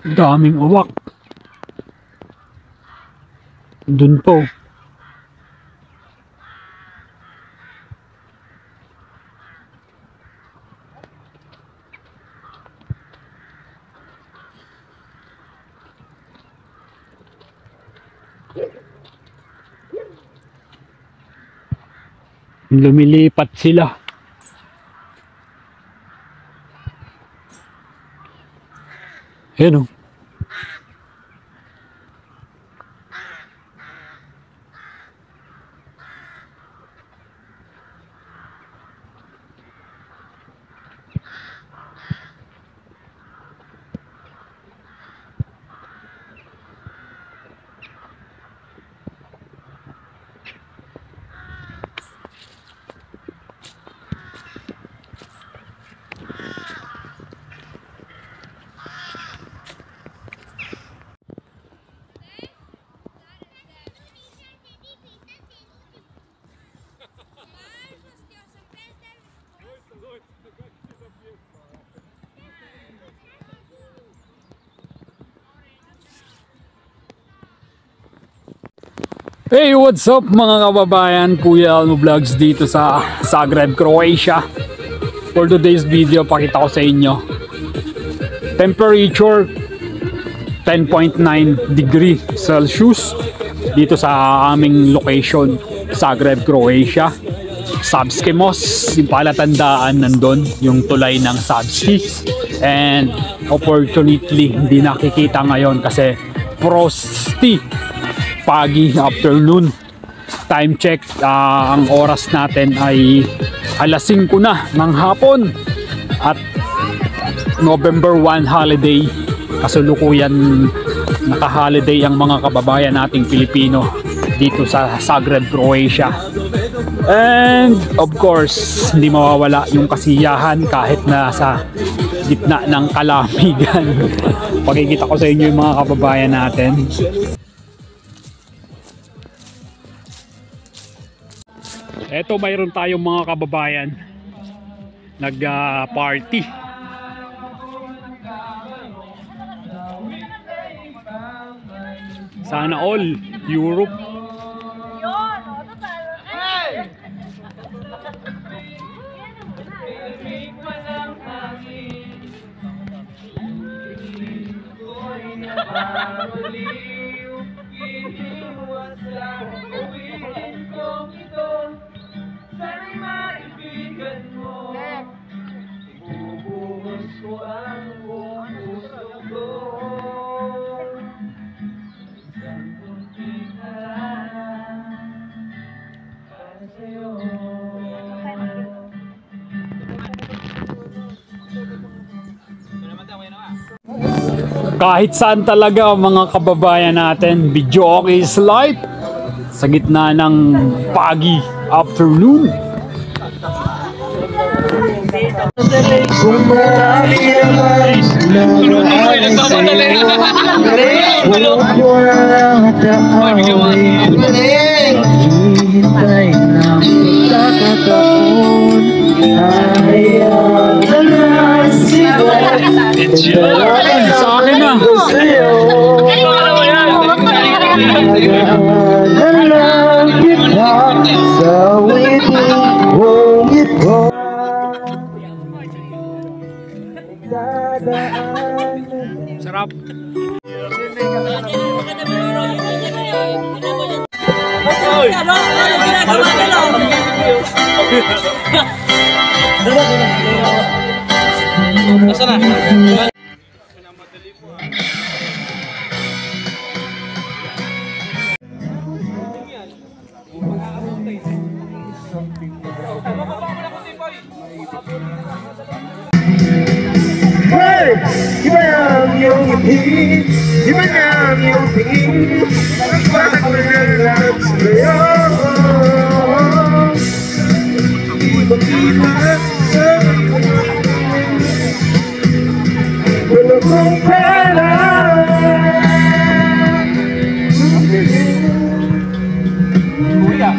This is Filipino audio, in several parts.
Daming uwak. Dun po. Lumilipat sila. Ayan o. Hey, what's up mga kababayan? Kuya Elmo Vlogs dito sa Zagreb, Croatia. For today's video, pakita ko sa inyo temperature 10.9 degree Celsius dito sa aming location, Zagreb, Croatia. Savski Most, yung palatandaan nandun, yung tulay ng Savski. And opportunity hindi nakikita ngayon kasi frosty. Pagi, afternoon. Time check, ang oras natin ay alas 5 na ng hapon. At November 1 holiday. Kasulukuyan naka-holiday ang mga kababayan nating Pilipino dito sa Zagreb, Croatia. And of course, hindi mawawala yung kasiyahan kahit na sa gitna ng kalamigan. Pakikita ko sa inyo yung mga kababayan natin. Eto, mayroon tayong mga kababayan nag-party. Sana all Europe. Sana'y maibigan mo, ibubuhos ko ang buong puso ko. Isang kunting harana para sa'yo. Kahit saan talaga mga kababayan natin, video okay is life sa gitna ng pagi, afternoon. Kung marami naman ay sa'yo, huwag mo lang hataawin. Hihintay ng pagkakataon, hayaan na lang sila. Sa akin na. Hayaan na lang kita sa waiting kong ito. Sarap. Nasaan na? Iba ang iyong ngiti, iba na ang iyong tingin, bakit mo nang sa'yo? Ibang-iba sa wala kong pera. Kuya!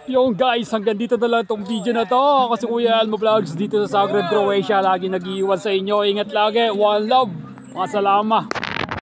Yung guys, hanggang dito na lang itong video na to. Ako si Kuya Elmo Vlogs dito sa Zagreb, Croatia. Lagi nag-iiwan sa inyo. Ingat lagi. One love. Mga salamat.